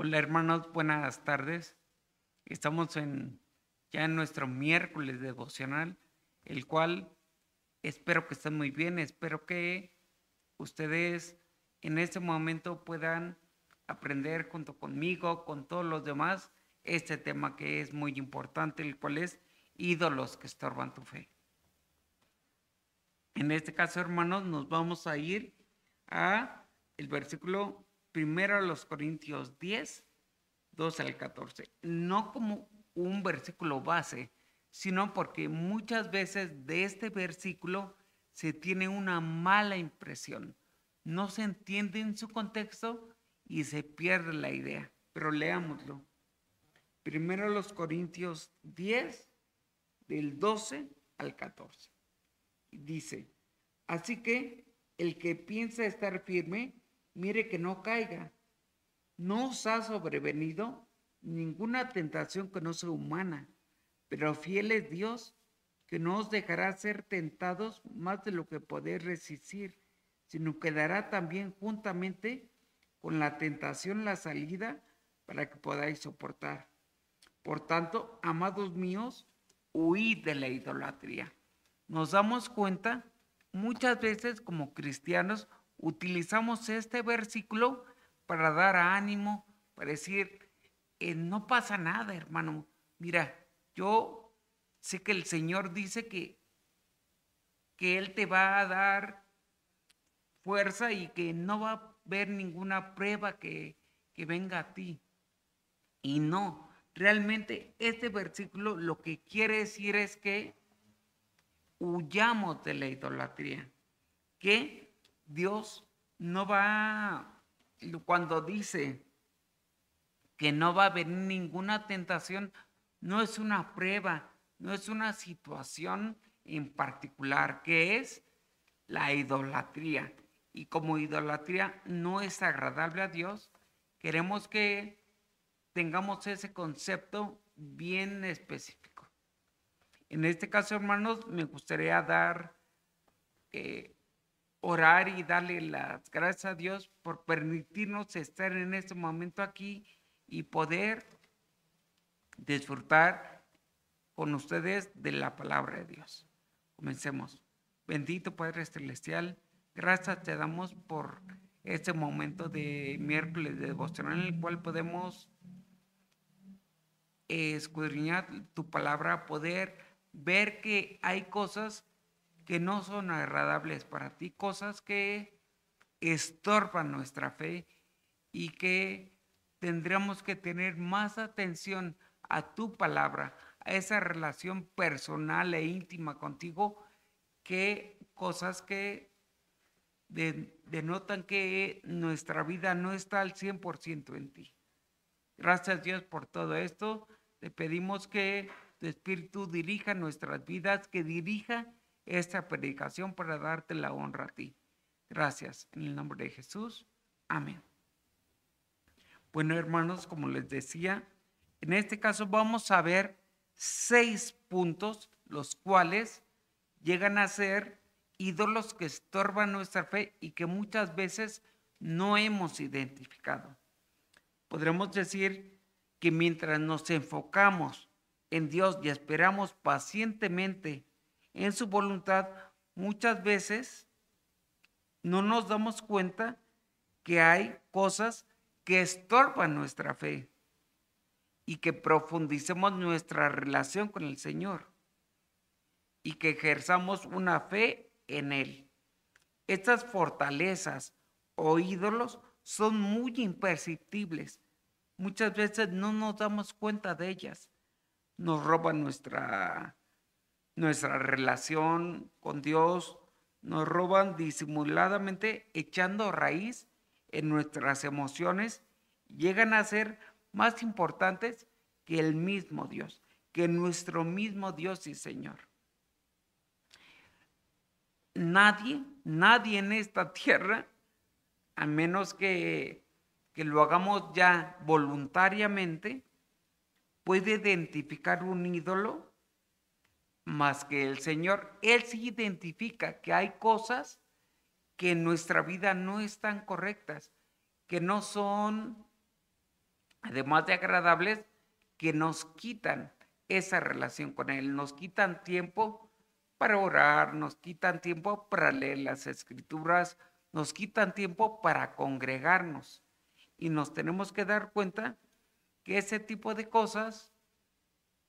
Hola hermanos, buenas tardes. Estamos ya en nuestro miércoles devocional, el cual espero que estén muy bien, espero que ustedes en este momento puedan aprender junto conmigo, con todos los demás, este tema que es muy importante, el cual es ídolos que estorban tu fe. En este caso, hermanos, nos vamos a ir a el versículo primero a los Corintios 10, 12 al 14. No como un versículo base, sino porque muchas veces de este versículo se tiene una mala impresión. No se entiende en su contexto y se pierde la idea. Pero leámoslo. Primero los Corintios 10, del 12 al 14. Dice, así que el que piensa estar firme, mire que no caiga. No os ha sobrevenido ninguna tentación que no sea humana, pero fiel es Dios, que no os dejará ser tentados más de lo que podéis resistir, sino que dará también juntamente con la tentación la salida para que podáis soportar. Por tanto, amados míos, huid de la idolatría. Nos damos cuenta, muchas veces como cristianos utilizamos este versículo para dar ánimo, para decir, no pasa nada, hermano. Mira, yo sé que el Señor dice que Él te va a dar fuerza y que no va a haber ninguna prueba que venga a ti. Y no, realmente este versículo lo que quiere decir es que huyamos de la idolatría, que Dios no va, cuando dice que no va a haber ninguna tentación, no es una prueba, no es una situación en particular, que es la idolatría. Y como idolatría no es agradable a Dios, queremos que tengamos ese concepto bien específico. En este caso, hermanos, me gustaría eh, orar y darle las gracias a Dios por permitirnos estar en este momento aquí y poder disfrutar con ustedes de la palabra de Dios. Comencemos. Bendito Padre Celestial, gracias te damos por este momento de miércoles de devocional en el cual podemos escudriñar tu palabra, poder ver que hay cosas que no son agradables para ti, cosas que estorban nuestra fe y que tendríamos que tener más atención a tu palabra, a esa relación personal e íntima contigo, que cosas que denotan que nuestra vida no está al 100% en ti. Gracias Dios por todo esto. Te pedimos que tu Espíritu dirija nuestras vidas, que dirija esta predicación para darte la honra a ti. Gracias. En el nombre de Jesús. Amén. Bueno, hermanos, como les decía, en este caso vamos a ver 6 puntos, los cuales llegan a ser ídolos que estorban nuestra fe y que muchas veces no hemos identificado. Podremos decir que mientras nos enfocamos en Dios y esperamos pacientemente en su voluntad, muchas veces no nos damos cuenta que hay cosas que estorban nuestra fe y que profundicemos nuestra relación con el Señor y que ejerzamos una fe en Él. Estas fortalezas o ídolos son muy imperceptibles. Muchas veces no nos damos cuenta de ellas. Nos roban nuestra relación con Dios, nos roban disimuladamente echando raíz en nuestras emociones, llegan a ser más importantes que el mismo Dios, que nuestro mismo Dios y Señor. Nadie en esta tierra, a menos que lo hagamos ya voluntariamente, puede identificar un ídolo más que el Señor. Él sí identifica que hay cosas que en nuestra vida no están correctas, que no son además de agradables, que nos quitan esa relación con Él, nos quitan tiempo para orar, nos quitan tiempo para leer las escrituras, nos quitan tiempo para congregarnos. Y nos tenemos que dar cuenta que ese tipo de cosas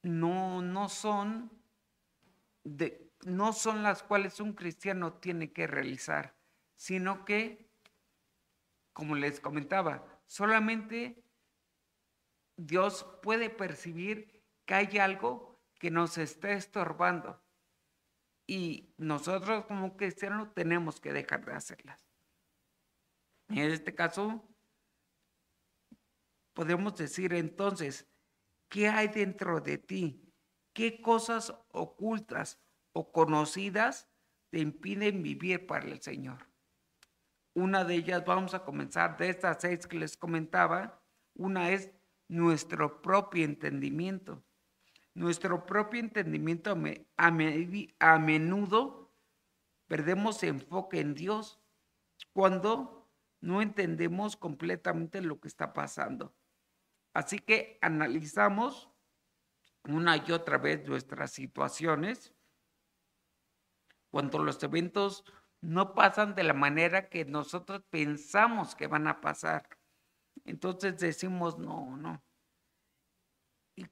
no son no son las cuales un cristiano tiene que realizar, sino que, como les comentaba, solamente Dios puede percibir que hay algo que nos está estorbando y nosotros como cristianos tenemos que dejar de hacerlas. En este caso, podemos decir entonces, ¿qué hay dentro de ti? ¿Qué cosas ocultas o conocidas te impiden vivir para el Señor? Una de ellas, vamos a comenzar de estas 6 que les comentaba, una es nuestro propio entendimiento. Nuestro propio entendimiento a menudo perdemos enfoque en Dios cuando no entendemos completamente lo que está pasando. Así que analizamos una y otra vez nuestras situaciones cuando los eventos no pasan de la manera que nosotros pensamos que van a pasar. Entonces decimos, no. Y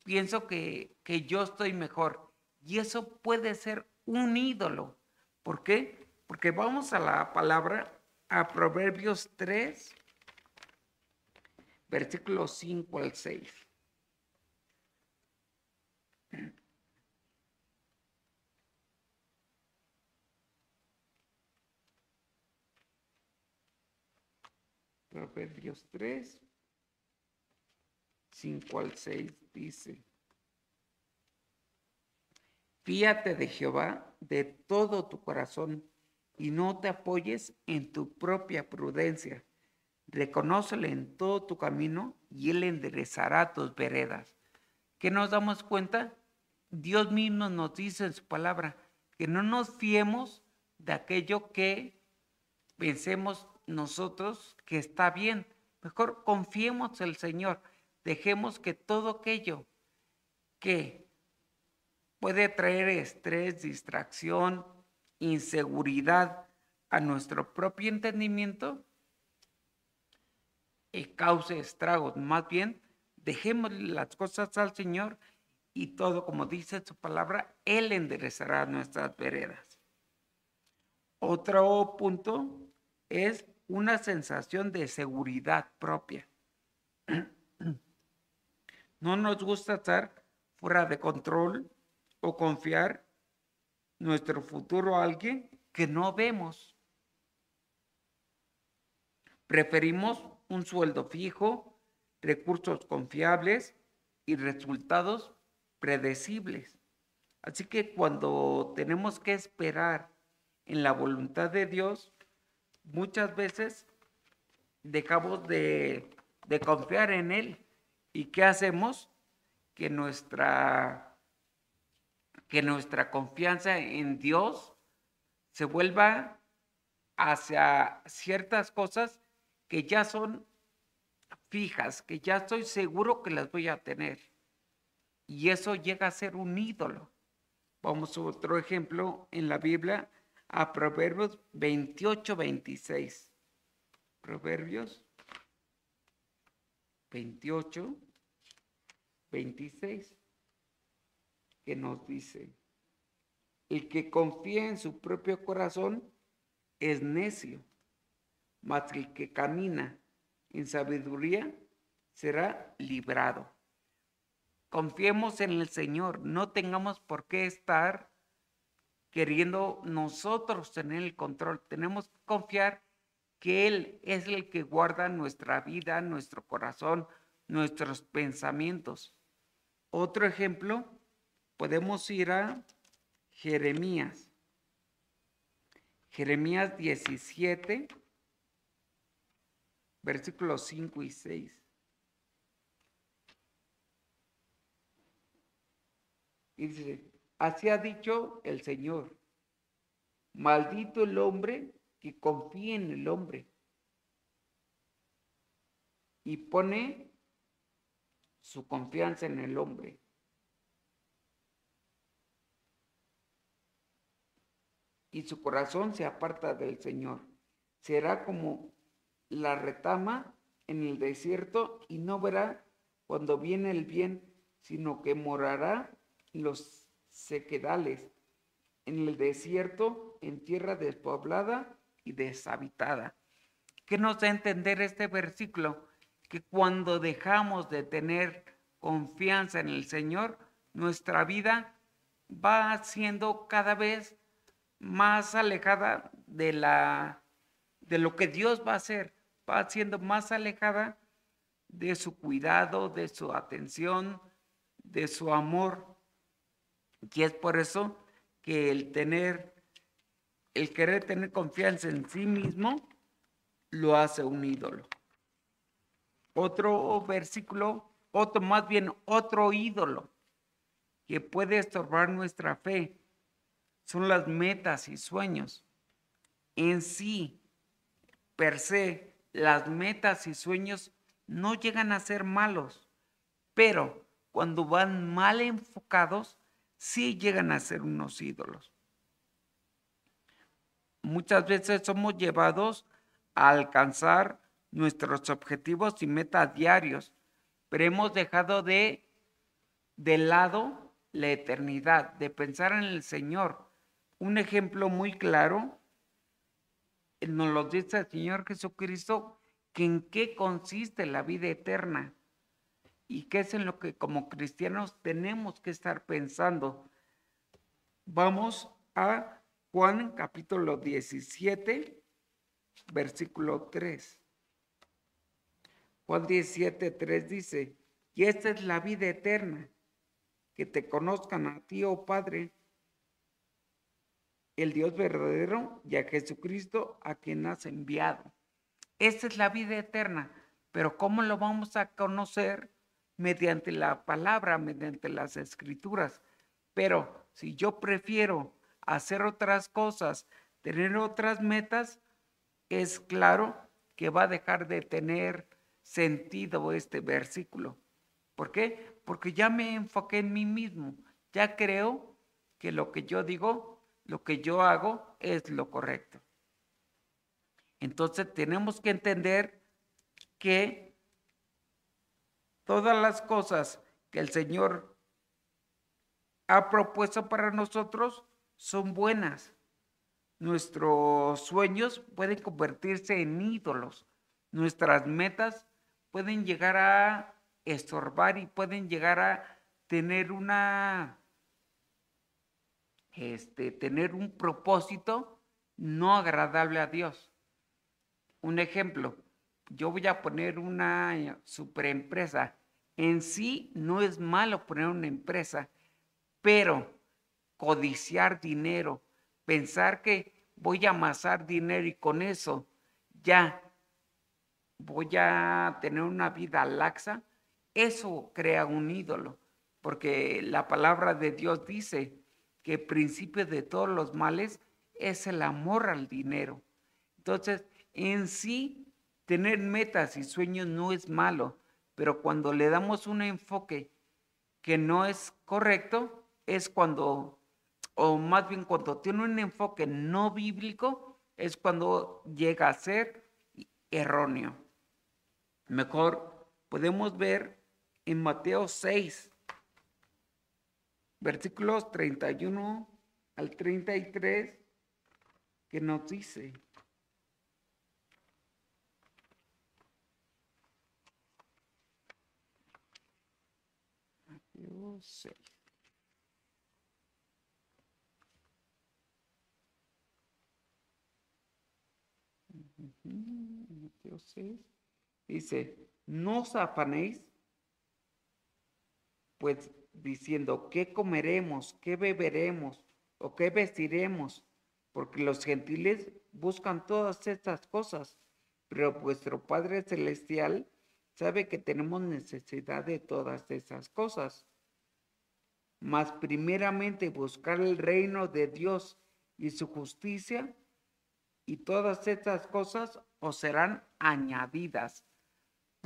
pienso que yo estoy mejor. Y eso puede ser un ídolo. ¿Por qué? Porque vamos a la palabra, a Proverbios 3, versículos 5 al 6. Proverbios 3, 5 al 6 dice: Fíate de Jehová de todo tu corazón y no te apoyes en tu propia prudencia. Reconócele en todo tu camino y Él enderezará tus veredas. ¿Qué nos damos cuenta? Dios mismo nos dice en su palabra que no nos fiemos de aquello que pensemos nosotros que está bien. Mejor confiemos en el Señor. Dejemos que todo aquello que puede traer estrés, distracción, inseguridad a nuestro propio entendimiento y cause estragos. Más bien, dejemos las cosas al Señor y todo, como dice su palabra, Él enderezará nuestras veredas. Otro punto es una sensación de seguridad propia. No nos gusta estar fuera de control o confiar nuestro futuro a alguien que no vemos. Preferimos un sueldo fijo, recursos confiables y resultados predecibles. Así que cuando tenemos que esperar en la voluntad de Dios, muchas veces dejamos de confiar en Él. ¿Y qué hacemos? Que nuestra confianza en Dios se vuelva hacia ciertas cosas que ya son fijas, que ya estoy seguro que las voy a tener. Y eso llega a ser un ídolo. Vamos a otro ejemplo en la Biblia, a Proverbios 28, 26. Proverbios 28, 26, que nos dice: el que confía en su propio corazón es necio, mas el que camina en sabiduría será librado. Confiemos en el Señor, no tengamos por qué estar queriendo nosotros tener el control. Tenemos que confiar que Él es el que guarda nuestra vida, nuestro corazón, nuestros pensamientos. Otro ejemplo, podemos ir a Jeremías. Jeremías 17, versículos 5 y 6. Y dice: así ha dicho el Señor, maldito el hombre que confía en el hombre y pone su confianza en el hombre. Y su corazón se aparta del Señor. Será como la retama en el desierto y no verá cuando viene el bien, sino que morará en los sequedales, en el desierto, en tierra despoblada y deshabitada. ¿Qué nos da a entender este versículo? Que cuando dejamos de tener confianza en el Señor, nuestra vida va siendo cada vez más alejada de lo que Dios va a hacer, va siendo más alejada de su cuidado, de su atención, de su amor. Y es por eso que el querer tener confianza en sí mismo, lo hace un ídolo. Otro versículo, otro ídolo que puede estorbar nuestra fe son las metas y sueños. En sí, per se, las metas y sueños no llegan a ser malos, pero cuando van mal enfocados, sí llegan a ser unos ídolos. Muchas veces somos llevados a alcanzar nuestros objetivos y metas diarios, pero hemos dejado de lado la eternidad, de pensar en el Señor. Un ejemplo muy claro nos lo dice el Señor Jesucristo, que en qué consiste la vida eterna y qué es en lo que como cristianos tenemos que estar pensando. Vamos a Juan capítulo 17, versículo 3. Juan 17, 3 dice, y esta es la vida eterna, que te conozcan a ti, oh Padre, el Dios verdadero, y a Jesucristo a quien has enviado. Esta es la vida eterna, pero ¿cómo lo vamos a conocer? Mediante la palabra, mediante las escrituras. Pero si yo prefiero hacer otras cosas, tener otras metas, es claro que va a dejar de tener sentido este versículo. ¿Por qué? Porque ya me enfoqué en mí mismo, ya creo que lo que yo digo, lo que yo hago es lo correcto. Entonces tenemos que entender que todas las cosas que el Señor ha propuesto para nosotros son buenas. Nuestros sueños pueden convertirse en ídolos. Nuestras metas pueden llegar a estorbar y pueden llegar a tener tener un propósito no agradable a Dios. Un ejemplo, yo voy a poner una superempresa. En sí no es malo poner una empresa, pero codiciar dinero, pensar que voy a amasar dinero y con eso ya voy a tener una vida laxa, eso crea un ídolo, porque la palabra de Dios dice que el principio de todos los males es el amor al dinero. Entonces, en sí, tener metas y sueños no es malo, pero cuando le damos un enfoque que no es correcto, es cuando, o más bien cuando tiene un enfoque no bíblico, es cuando llega a ser erróneo. Mejor podemos ver en Mateo 6, versículos 31 al 33, que nos dice: Mateo 6. Mateo 6 dice: no os afanéis, pues diciendo, ¿qué comeremos, qué beberemos o qué vestiremos? Porque los gentiles buscan todas estas cosas, pero vuestro Padre Celestial sabe que tenemos necesidad de todas esas cosas. Mas primeramente buscar el reino de Dios y su justicia, y todas estas cosas os serán añadidas.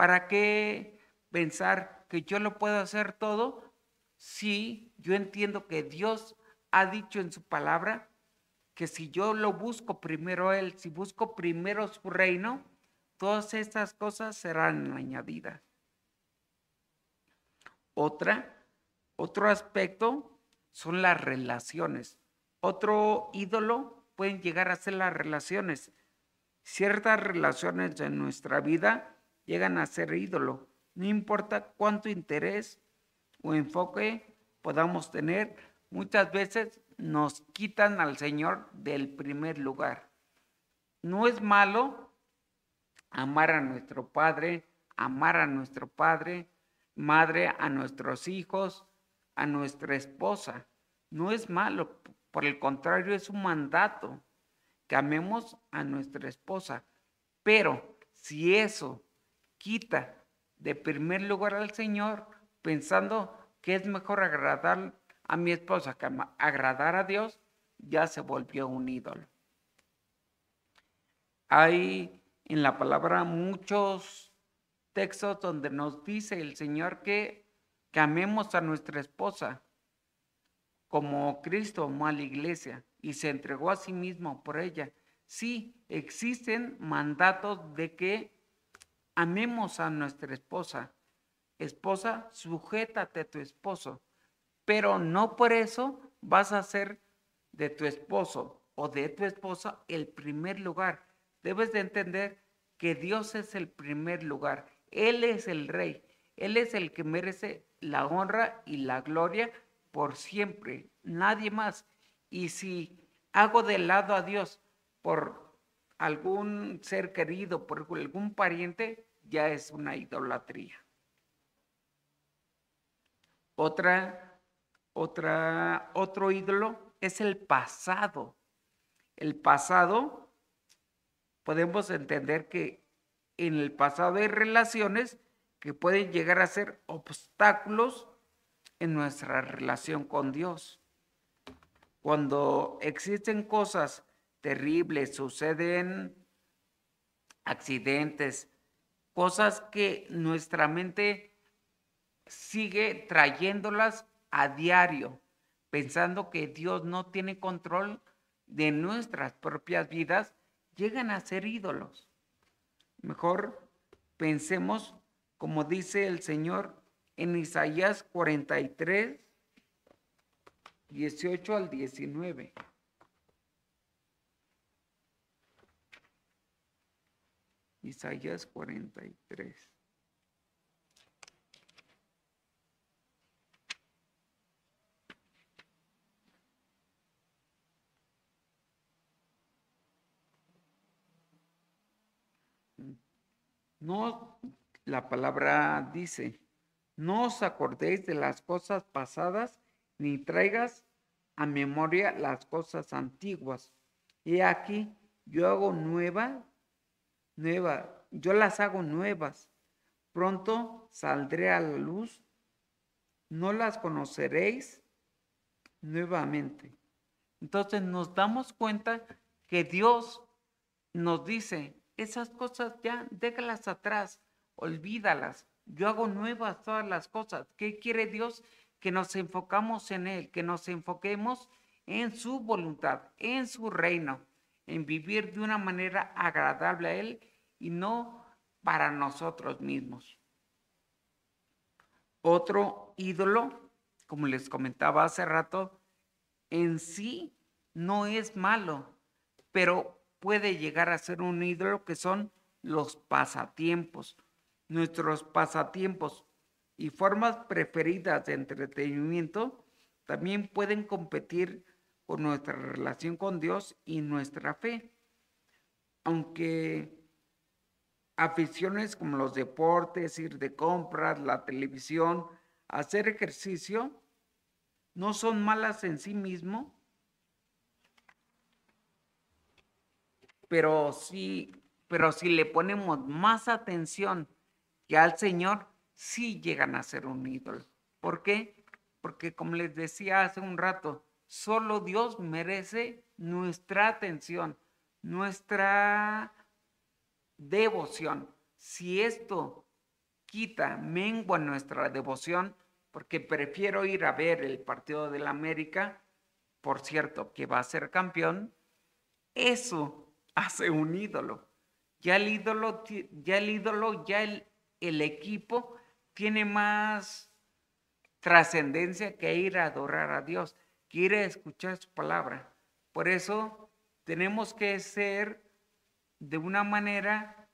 ¿Para qué pensar que yo lo puedo hacer todo si yo entiendo que Dios ha dicho en su palabra que si yo lo busco primero a Él, si busco primero su reino, todas estas cosas serán añadidas? Otro aspecto son las relaciones. Otro ídolo pueden llegar a ser las relaciones. Ciertas relaciones en nuestra vida llegan a ser ídolo. No importa cuánto interés o enfoque podamos tener, muchas veces nos quitan al Señor del primer lugar. No es malo amar a nuestro padre, madre, a nuestros hijos, a nuestra esposa. No es malo, por el contrario, es un mandato que amemos a nuestra esposa. Pero si eso quita de primer lugar al Señor, pensando que es mejor agradar a mi esposa que agradar a Dios, ya se volvió un ídolo. Hay en la palabra muchos textos donde nos dice el Señor que amemos a nuestra esposa como Cristo amó a la iglesia y se entregó a sí mismo por ella. Sí, existen mandatos de que amemos a nuestra esposa. Esposa, sujétate a tu esposo, pero no por eso vas a ser de tu esposo o de tu esposa el primer lugar. Debes de entender que Dios es el primer lugar. Él es el rey. Él es el que merece la honra y la gloria por siempre. Nadie más. Y si hago de lado a Dios por algún ser querido, por algún pariente, ya es una idolatría. Otro ídolo es el pasado. El pasado, podemos entender que en el pasado hay relaciones que pueden llegar a ser obstáculos en nuestra relación con Dios. Cuando existen cosas terribles, suceden accidentes, cosas que nuestra mente sigue trayéndolas a diario, pensando que Dios no tiene control de nuestras propias vidas, llegan a ser ídolos. Mejor pensemos, como dice el Señor en Isaías 43, 18 al 19. Isaías 43. No, la palabra dice, no os acordéis de las cosas pasadas, ni traigas a memoria las cosas antiguas. He aquí, yo hago nueva, yo las hago nuevas. Pronto saldré a la luz, no las conoceréis nuevamente. Entonces nos damos cuenta que Dios nos dice, esas cosas ya déjalas atrás, olvídalas. Yo hago nuevas todas las cosas. ¿Qué quiere Dios? Que nos enfocamos en Él, que nos enfoquemos en su voluntad, en su reino, en vivir de una manera agradable a Él y no para nosotros mismos. Otro ídolo, como les comentaba hace rato, en sí no es malo, pero puede llegar a ser un ídolo, que son los pasatiempos. Nuestros pasatiempos y formas preferidas de entretenimiento también pueden competir con nuestra relación con Dios y nuestra fe. Aunque aficiones como los deportes, ir de compras, la televisión, hacer ejercicio, no son malas en sí mismo, pero si le ponemos más atención que al Señor, sí llegan a ser un ídolo. ¿Por qué? Porque como les decía hace un rato, solo Dios merece nuestra atención, nuestra devoción. Si esto mengua nuestra devoción, porque prefiero ir a ver el partido del América, por cierto, que va a ser campeón. Eso hace un ídolo. Ya el equipo tiene más trascendencia que ir a adorar a Dios, que ir a escuchar su palabra. Por eso tenemos que ser de una manera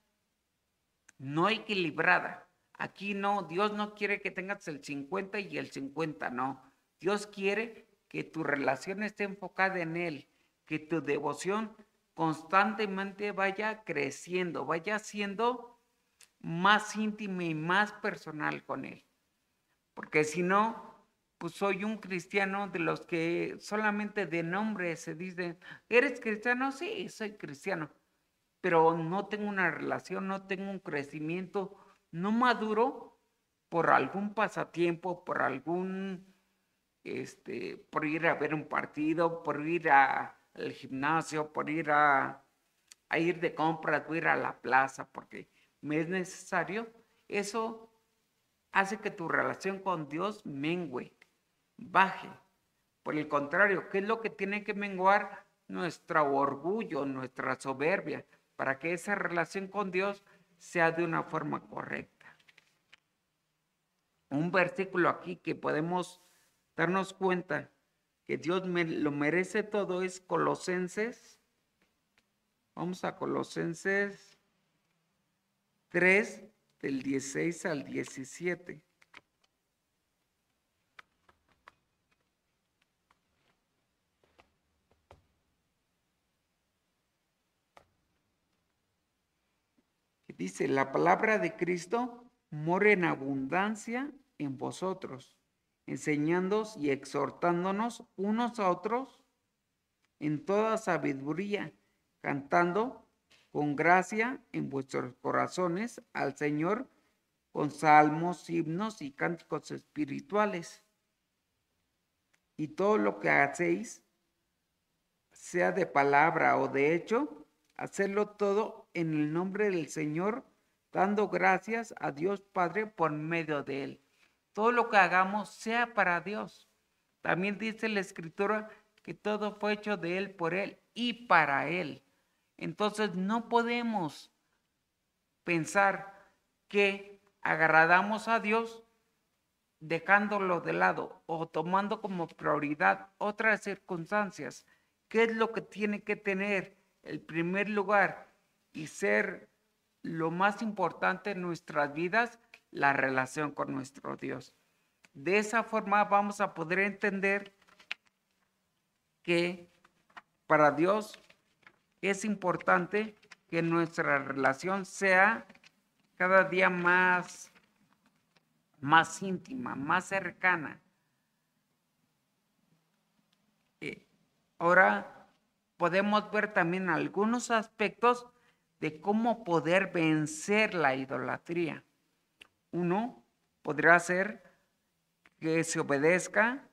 no equilibrada. Aquí no, Dios no quiere que tengas el 50 y el 50, no. Dios quiere que tu relación esté enfocada en Él, que tu devoción constantemente vaya creciendo, vaya siendo más íntima y más personal con Él. Porque si no, pues soy un cristiano de los que solamente de nombre se dicen, ¿eres cristiano? Sí, soy cristiano, pero no tengo una relación, no tengo un crecimiento, no maduro por algún pasatiempo, por por ir a ver un partido, por ir al gimnasio, por ir a ir de compras, por ir a la plaza, porque me es necesario. Eso hace que tu relación con Dios mengue, baje. Por el contrario, ¿qué es lo que tiene que menguar? Nuestro orgullo, nuestra soberbia, para que esa relación con Dios sea de una forma correcta. Un versículo aquí que podemos darnos cuenta que Dios lo merece todo es Colosenses. Vamos a Colosenses 3, del 16 al 17. Dice, la palabra de Cristo mora en abundancia en vosotros, enseñándoos y exhortándonos unos a otros en toda sabiduría, cantando con gracia en vuestros corazones al Señor con salmos, himnos y cánticos espirituales. Y todo lo que hacéis, sea de palabra o de hecho, hacerlo todo en el nombre del Señor, dando gracias a Dios Padre por medio de Él. Todo lo que hagamos sea para Dios. También dice la Escritura que todo fue hecho de Él, por Él y para Él. Entonces no podemos pensar que agradamos a Dios dejándolo de lado o tomando como prioridad otras circunstancias. ¿Qué es lo que tiene que tener el primer lugar y ser lo más importante en nuestras vidas? La relación con nuestro Dios. De esa forma vamos a poder entender que para Dios es importante que nuestra relación sea cada día más íntima, más cercana. Ahora podemos ver también algunos aspectos de cómo poder vencer la idolatría. Uno podría ser que se obedezca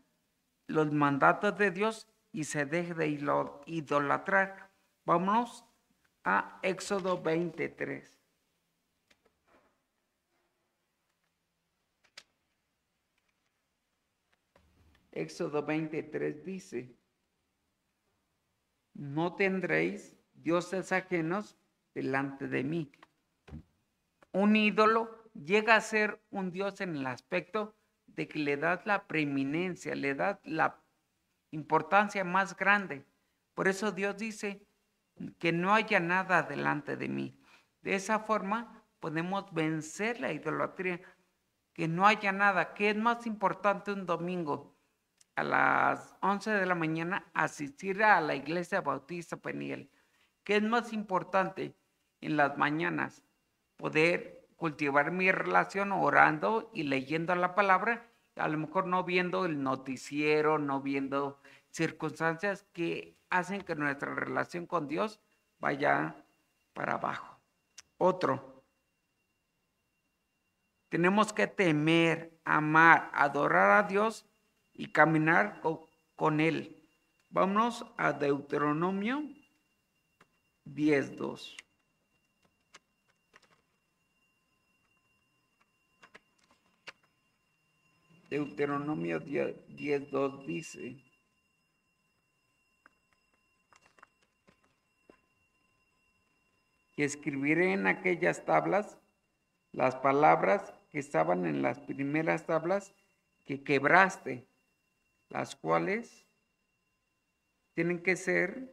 los mandatos de Dios y se deje de idolatrar. Vámonos a Éxodo 23. Éxodo 23 dice, no tendréis dioses ajenos delante de mí. Un ídolo llega a ser un dios en el aspecto de que le das la preeminencia, le das la importancia más grande. Por eso Dios dice que no haya nada delante de mí. De esa forma podemos vencer la idolatría, que no haya nada. ¿Qué es más importante un domingo? A las 11 de la mañana asistir a la iglesia bautista Peniel. ¿Qué es más importante en las mañanas? Poder cultivar mi relación orando y leyendo la palabra, a lo mejor no viendo el noticiero, no viendo circunstancias que hacen que nuestra relación con Dios vaya para abajo. Otro, tenemos que temer, amar, adorar a Dios y caminar con Él. Vámonos a Deuteronomio 10:2. Deuteronomio 10:2 dice: y escribiré en aquellas tablas las palabras que estaban en las primeras tablas que quebraste, las cuales tienen que ser,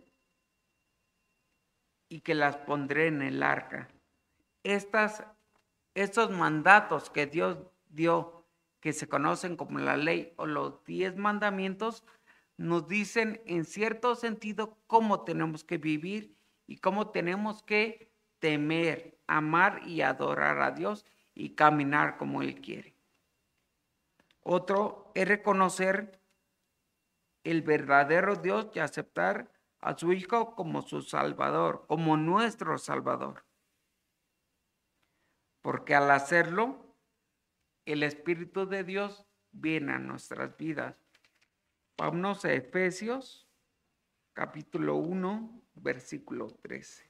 y que las pondré en el arca. Estos mandatos que Dios dio, que se conocen como la ley o los 10 mandamientos, nos dicen en cierto sentido cómo tenemos que vivir y cómo tenemos que temer, amar y adorar a Dios y caminar como Él quiere. Otro es reconocer el verdadero Dios y aceptar a su Hijo como su Salvador, como nuestro Salvador. Porque al hacerlo, el Espíritu de Dios viene a nuestras vidas. Vámonos a Efesios, capítulo 1, versículo 13.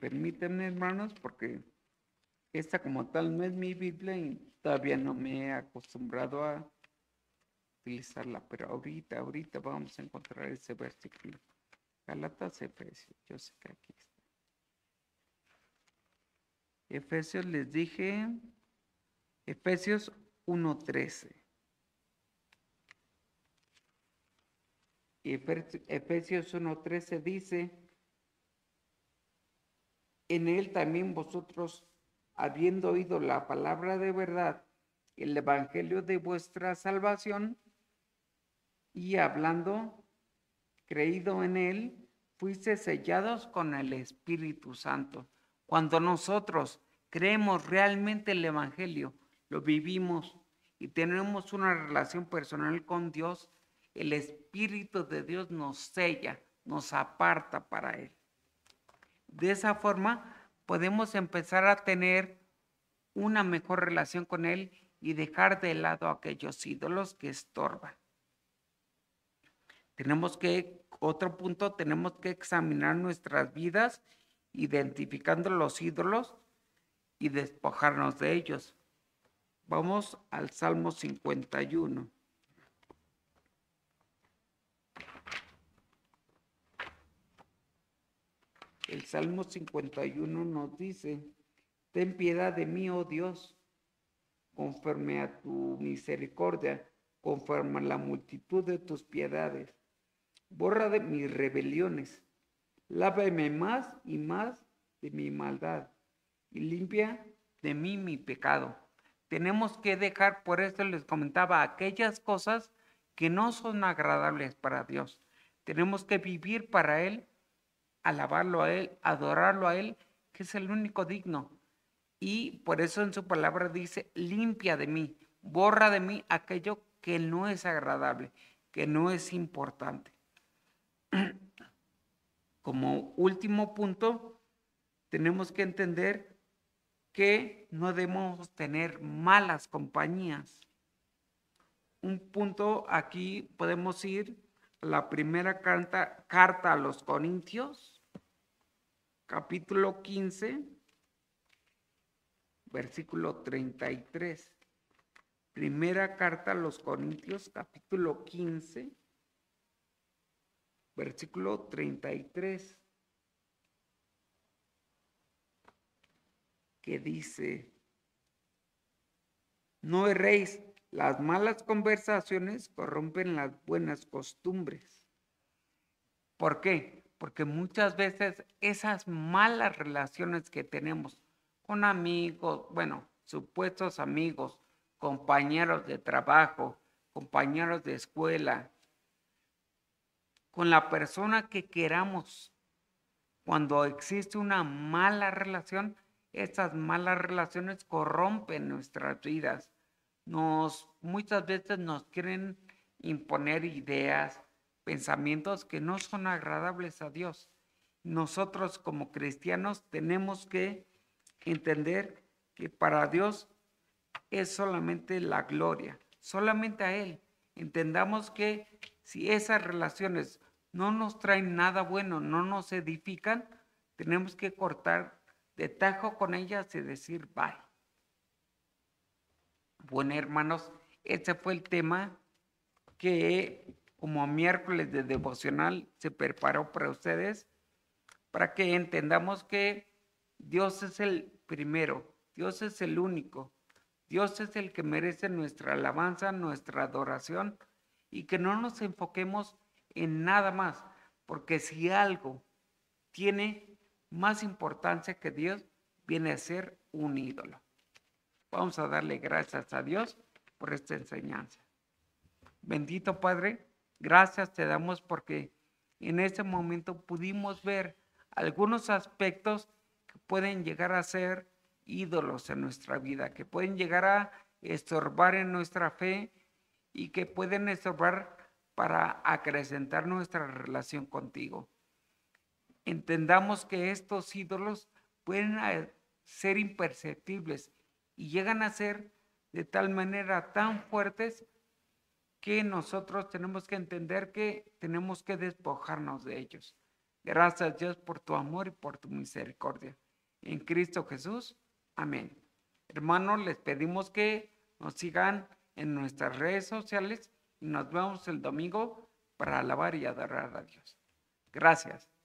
Permítanme, hermanos, porque esta como tal no es mi Biblia y todavía no me he acostumbrado a utilizarla, pero ahorita vamos a encontrar ese versículo. Gálatas, Efesios, yo sé que aquí está. Efesios les dije, Efesios 1:13. Efesios 1:13 dice: en él también vosotros, habiendo oído la palabra de verdad, el evangelio de vuestra salvación, y hablando, creído en él, fuiste sellados con el Espíritu Santo. Cuando nosotros creemos realmente el evangelio, lo vivimos y tenemos una relación personal con Dios, el Espíritu de Dios nos sella, nos aparta para él. De esa forma podemos empezar a tener una mejor relación con Él y dejar de lado aquellos ídolos que estorban. Otro punto, tenemos que examinar nuestras vidas, identificando los ídolos y despojarnos de ellos. Vamos al Salmo 51. El Salmo 51 nos dice: ten piedad de mí, oh Dios, conforme a tu misericordia, conforme a la multitud de tus piedades. Borra de mis rebeliones, lávame más y más de mi maldad, y limpia de mí mi pecado. Tenemos que dejar, por eso les comentaba, aquellas cosas que no son agradables para Dios. Tenemos que vivir para Él, alabarlo a Él, adorarlo a Él, que es el único digno. Y por eso en su palabra dice: limpia de mí, borra de mí aquello que no es agradable, que no es importante. Como último punto, tenemos que entender que no debemos tener malas compañías. Un punto aquí podemos ir a la primera carta a los Corintios, capítulo 15, versículo 33. Primera carta a los Corintios, capítulo 15, versículo 33, que dice: no erréis, las malas conversaciones corrompen las buenas costumbres. ¿Por qué? Porque muchas veces esas malas relaciones que tenemos con amigos, bueno, supuestos amigos, compañeros de trabajo, compañeros de escuela, con la persona que queramos, cuando existe una mala relación, estas malas relaciones corrompen nuestras vidas. Muchas veces nos quieren imponer ideas, pensamientos que no son agradables a Dios. Nosotros como cristianos tenemos que entender que para Dios es solamente la gloria, solamente a Él. Entendamos que si esas relaciones no nos traen nada bueno, no nos edifican, tenemos que cortar de tajo con ellas y decir bye. Bueno, hermanos, ese fue el tema que como miércoles de devocional se preparó para ustedes, para que entendamos que Dios es el primero, Dios es el único, Dios es el que merece nuestra alabanza, nuestra adoración, y que no nos enfoquemos en nada más, porque si algo tiene más importancia que Dios, viene a ser un ídolo. Vamos a darle gracias a Dios por esta enseñanza. Bendito Padre, gracias te damos porque en este momento pudimos ver algunos aspectos que pueden llegar a ser ídolos en nuestra vida, que pueden llegar a estorbar en nuestra fe y que pueden estorbar para acrecentar nuestra relación contigo. Entendamos que estos ídolos pueden ser imperceptibles y llegan a ser de tal manera tan fuertes que nosotros tenemos que entender que tenemos que despojarnos de ellos. Gracias Dios por tu amor y por tu misericordia. En Cristo Jesús, amén. Hermanos, les pedimos que nos sigan en nuestras redes sociales y nos vemos el domingo para alabar y adorar a Dios. Gracias.